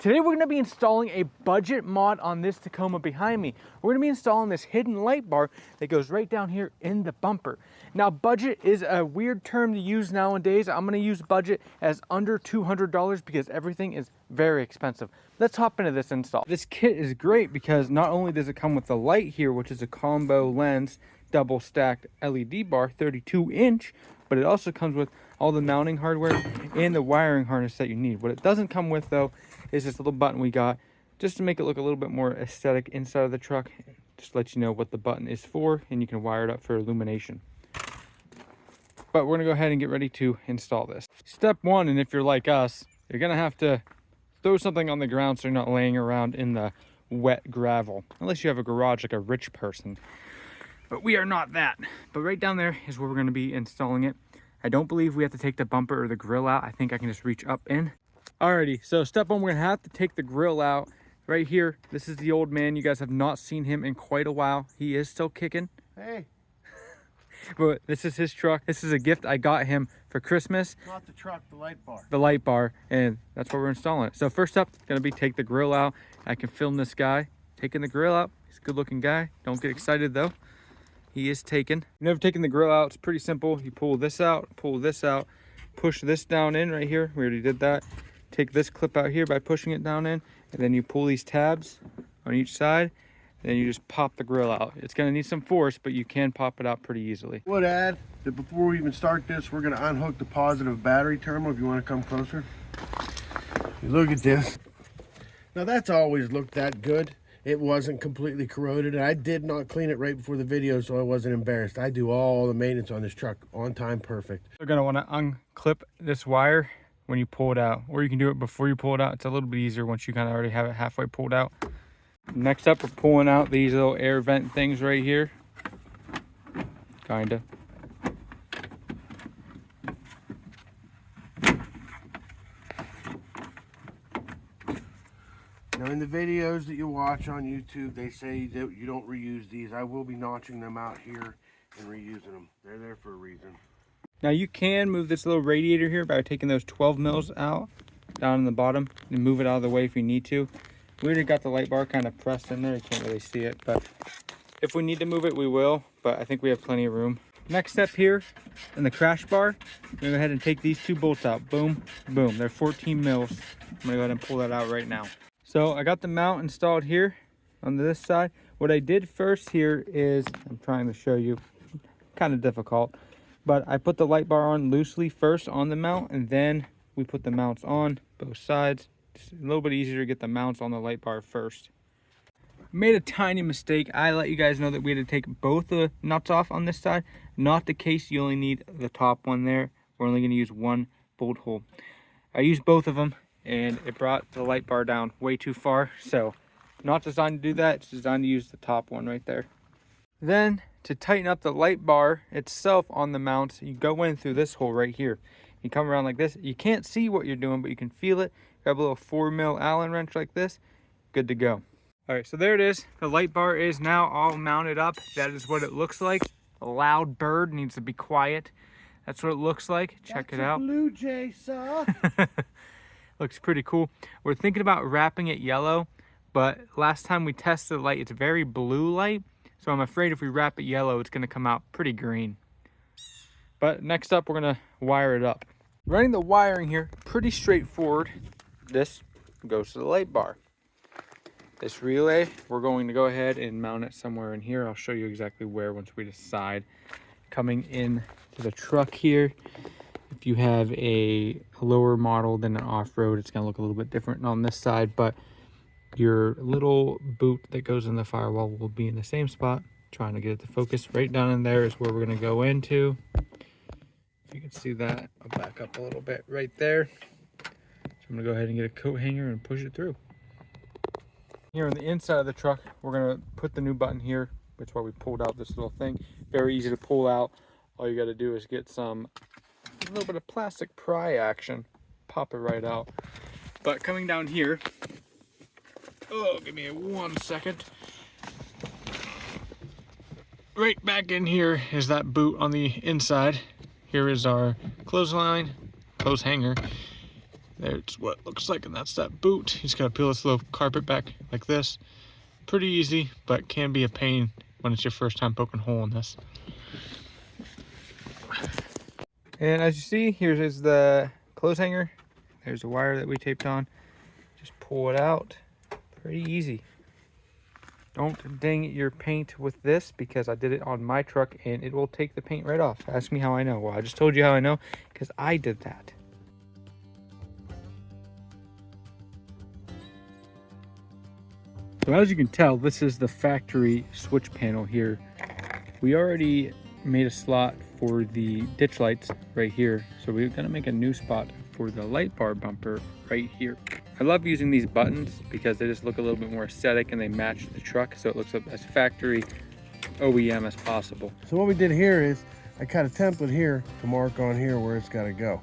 Today we're going to be installing a budget mod on this Tacoma behind me. We're going to be installing this hidden light bar that goes right down here in the bumper. Now budget is a weird term to use nowadays. I'm going to use budget as under $200 because everything is very expensive. Let's hop into this install. This kit is great because not only does it come with the light here, which is a combo lens double stacked LED bar, 32-inch, but it also comes with all the mounting hardware and the wiring harness that you need. What it doesn't come with though is this little button we got just to make it look a little bit more aesthetic inside of the truck. Just let you know what the button is for, and you can wire it up for illumination. But we're gonna go ahead and get ready to install this. Step one, and if you're like us, you're gonna have to throw something on the ground so you're not laying around in the wet gravel, unless you have a garage like a rich person. But we are not that. But right down there is where we're gonna be installing it. I don't believe we have to take the bumper or the grill out. I think I can just reach up in. Alrighty, so step one, we're gonna have to take the grill out. Right here, this is the old man. You guys have not seen him in quite a while. He is still kicking. Hey. But this is his truck. This is a gift I got him for Christmas. Not the truck, the light bar. The light bar, and that's what we're installing. So first up, it's gonna be take the grill out. I can film this guy taking the grill out. He's a good looking guy. Don't get excited though. He is taken. You've never taken the grill out. It's pretty simple. You pull this out, push this down in right here. We already did that. Take this clip out here by pushing it down in, and then you pull these tabs on each side, and then you just pop the grill out. It's gonna need some force, but you can pop it out pretty easily. I would add that before we even start this, we're gonna unhook the positive battery terminal. If you wanna come closer. Look at this. Now that's always looked that good. It wasn't completely corroded, and I did not clean it right before the video, so I wasn't embarrassed. I do all the maintenance on this truck on time, perfect. You're gonna wanna unclip this wire when you pull it out, or you can do it before you pull it out. It's a little bit easier once you kind of already have it halfway pulled out. Next up, we're pulling out these little air vent things right here. Kinda. Now in the videos that you watch on YouTube, they say that you don't reuse these. I will be notching them out here and reusing them. They're there for a reason. Now you can move this little radiator here by taking those 12 mils out down in the bottom and move it out of the way if you need to. We already got the light bar kind of pressed in there. You can't really see it, but if we need to move it, we will, but I think we have plenty of room. Next step here in the crash bar, I'm gonna go ahead and take these two bolts out. Boom, boom, they're 14 mils. I'm gonna go ahead and pull that out right now. So I got the mount installed here on this side. What I did first here is, I'm trying to show you, kind of difficult, but I put the light bar on loosely first on the mount, and then we put the mounts on both sides. It's a little bit easier to get the mounts on the light bar first. Made a tiny mistake. I let you guys know that we had to take both the nuts off on this side. Not the case. You only need the top one there. We're only going to use one bolt hole. I used both of them, and it brought the light bar down way too far. So not designed to do that. It's designed to use the top one right there. Then to tighten up the light bar itself on the mount, you go in through this hole right here. You come around like this. You can't see what you're doing, but you can feel it. Grab a little 4 mil Allen wrench like this. Good to go. All right, so there it is. The light bar is now all mounted up. That is what it looks like. A loud bird needs to be quiet. That's what it looks like. Check it out. Blue jay, sir. Looks pretty cool. We're thinking about wrapping it yellow, but last time we tested the light, it's very blue light. So I'm afraid if we wrap it yellow, it's gonna come out pretty green. But next up, we're gonna wire it up. Running the wiring here, pretty straightforward. This goes to the light bar. This relay, we're going to go ahead and mount it somewhere in here. I'll show you exactly where once we decide. Coming in to the truck here, if you have a lower model than an off-road, it's gonna look a little bit different on this side, but your little boot that goes in the firewall will be in the same spot. Trying to get it to focus. Right down in there is where we're gonna go into. If you can see that, I'll back up a little bit right there. So I'm gonna go ahead and get a coat hanger and push it through. Here on the inside of the truck, we're gonna put the new button here. That's why we pulled out this little thing. Very easy to pull out. All you gotta do is get a little bit of plastic pry action. Pop it right out. But coming down here, oh, give me 1 second. Right back in here is that boot on the inside. Here is our clothesline, clothes hanger. There's what it looks like, and that's that boot. You just gotta peel this little carpet back like this. Pretty easy, but can be a pain when it's your first time poking a hole in this. And as you see, here's the clothes hanger. There's a wire that we taped on. Just pull it out. Pretty easy. Don't ding your paint with this, because I did it on my truck and it will take the paint right off. Ask me how I know. Well, I just told you how I know, because I did that. So as you can tell, this is the factory switch panel here. We already made a slot for the ditch lights right here. So we're gonna make a new spot for the light bar bumper right here. I love using these buttons because they just look a little bit more aesthetic and they match the truck, so it looks as factory OEM as possible. So what we did here is I cut a template here to mark on here where it's got to go.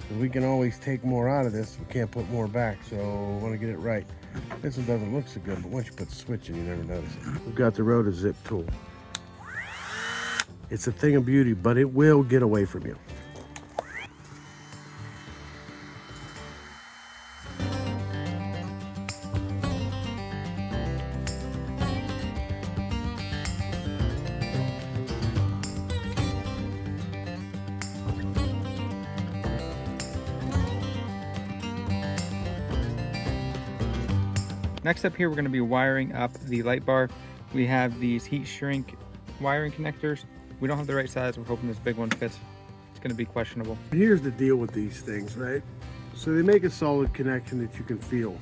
So we can always take more out of this. We can't put more back, so we want to get it right. This one doesn't look so good, but once you put the switch in, you never notice it. We've got the rotor zip tool. It's a thing of beauty, but it will get away from you. Next up here, we're going to be wiring up the light bar. We have these heat shrink wiring connectors. We don't have the right size. We're hoping this big one fits. It's going to be questionable. Here's the deal with these things, right? So they make a solid connection that you can feel.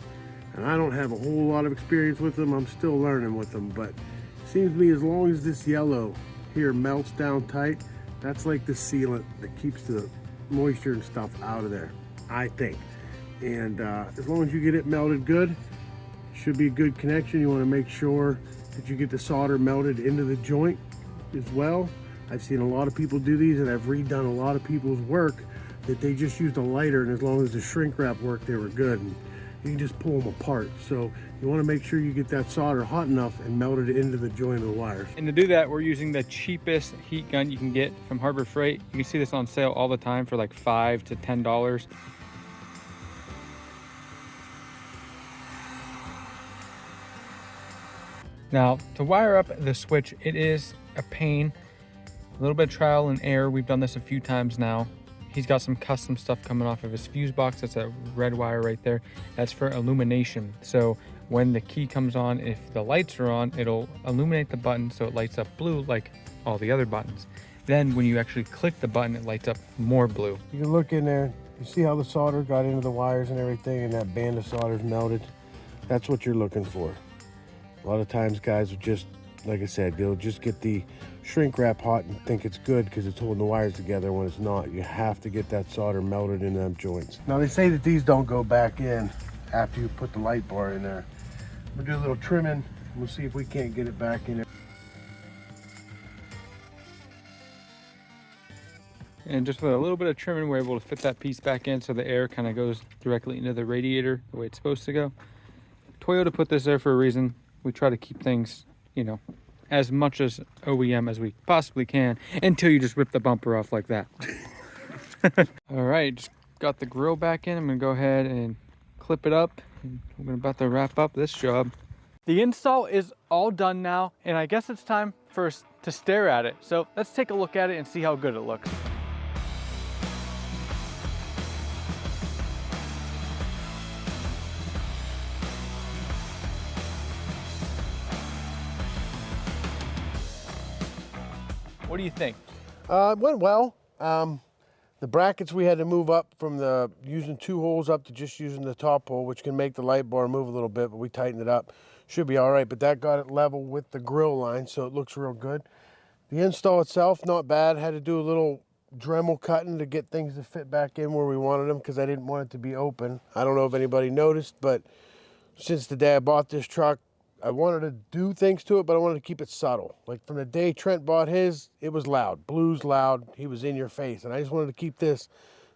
And I don't have a whole lot of experience with them. I'm still learning with them, but it seems to me as long as this yellow here melts down tight, that's like the sealant that keeps the moisture and stuff out of there, I think. And as long as you get it melted good, should be a good connection. You want to make sure that you get the solder melted into the joint as well. I've seen a lot of people do these, and I've redone a lot of people's work that they just used a lighter, and as long as the shrink wrap worked, they were good. And you can just pull them apart. So you want to make sure you get that solder hot enough and melt it into the joint of the wires. And to do that, we're using the cheapest heat gun you can get from Harbor Freight. You can see this on sale all the time for like $5 to $10. Now, to wire up the switch, it is a pain. A little bit of trial and error. We've done this a few times now. He's got some custom stuff coming off of his fuse box. That's a red wire right there. That's for illumination. So when the key comes on, if the lights are on, it'll illuminate the button so it lights up blue like all the other buttons. Then when you actually click the button, it lights up more blue. You can look in there. You see how the solder got into the wires and everything, and that band of solder's melted. That's what you're looking for. A lot of times guys will just, like I said, they'll just get the shrink wrap hot and think it's good because it's holding the wires together when it's not. You have to get that solder melted in them joints. Now they say that these don't go back in after you put the light bar in there. We'll do a little trimming. We'll see if we can't get it back in there. And just with a little bit of trimming, we're able to fit that piece back in so the air kind of goes directly into the radiator the way it's supposed to go. Toyota put this there for a reason. We try to keep things, you know, as much as OEM as we possibly can until you just rip the bumper off like that. All right, just got the grill back in. I'm gonna go ahead and clip it up. We're about to wrap up this job. The install is all done now, and I guess it's time for us to stare at it. So let's take a look at it and see how good it looks. What do you think? It went well. The brackets we had to move up from the using 2 holes up to just using the top hole, which can make the light bar move a little bit, but we tightened it up. Should be all right, but that got it level with the grill line, so it looks real good. The install itself, not bad. Had to do a little Dremel cutting to get things to fit back in where we wanted them because I didn't want it to be open. I don't know if anybody noticed, but since the day I bought this truck, I wanted to do things to it, but I wanted to keep it subtle. Like from the day Trent bought his, it was loud. Blue's loud. He was in your face. And I just wanted to keep this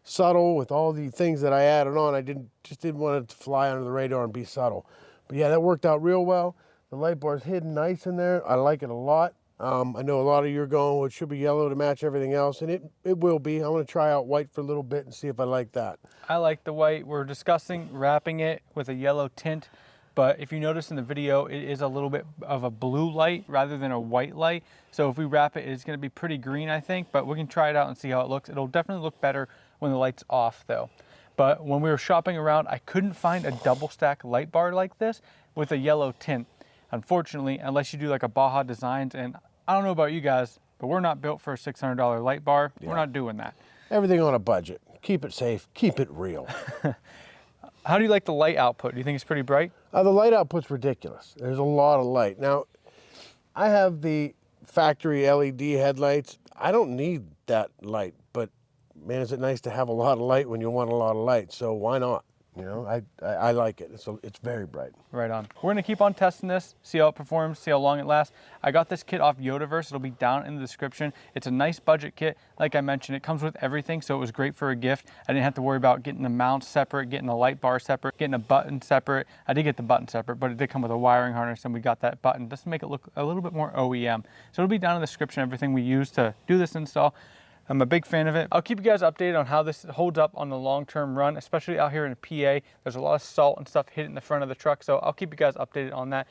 subtle with all the things that I added on. I just didn't want it to fly under the radar and be subtle. But yeah, that worked out real well. The light bar's hidden nice in there. I like it a lot. I know a lot of you are going, well, it should be yellow to match everything else, and it will be. I'm going to try out white for a little bit and see if I like that. I like the white. We're discussing wrapping it with a yellow tint, but if you notice in the video, it is a little bit of a blue light rather than a white light. So if we wrap it, it's going to be pretty green, I think, but we can try it out and see how it looks. It'll definitely look better when the light's off though. But when we were shopping around, I couldn't find a double stack light bar like this with a yellow tint. Unfortunately, unless you do like a Baja Designs, and I don't know about you guys, but we're not built for a $600 light bar. Yeah. We're not doing that. Everything on a budget. Keep it safe, keep it real. How do you like the light output? Do you think it's pretty bright? The light output's ridiculous. There's a lot of light. Now, I have the factory LED headlights. I don't need that light, but man, is it nice to have a lot of light when you want a lot of light, so why not? You know, I like it. It's very bright. Right on. We're gonna keep on testing this, see how it performs, see how long it lasts. I got this kit off Yodaverse. It'll be down in the description. It's a nice budget kit. Like I mentioned, it comes with everything, so it was great for a gift. I didn't have to worry about getting the mount separate, getting the light bar separate, getting a button separate. I did get the button separate, but it did come with a wiring harness, and we got that button just to make it look a little bit more OEM. So it'll be down in the description, everything we use to do this install. I'm a big fan of it. I'll keep you guys updated on how this holds up on the long-term run, especially out here in PA. There's a lot of salt and stuff hitting the front of the truck, so I'll keep you guys updated on that.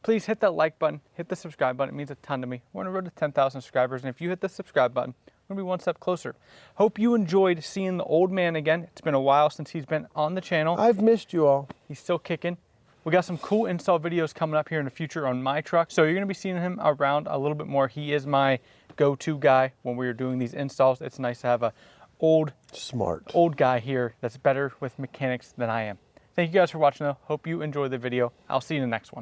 Please hit that like button, hit the subscribe button. It means a ton to me. We're on the road to 10,000 subscribers, and if you hit the subscribe button, we're gonna be one step closer. Hope you enjoyed seeing the old man again. It's been a while since he's been on the channel. I've missed you all. He's still kicking. We got some cool install videos coming up here in the future on my truck, so you're gonna be seeing him around a little bit more. He is my go-to guy when we are doing these installs. It's nice to have a smart old guy here that's better with mechanics than I am. Thank you guys for watching though. Hope you enjoyed the video. I'll see you in the next one.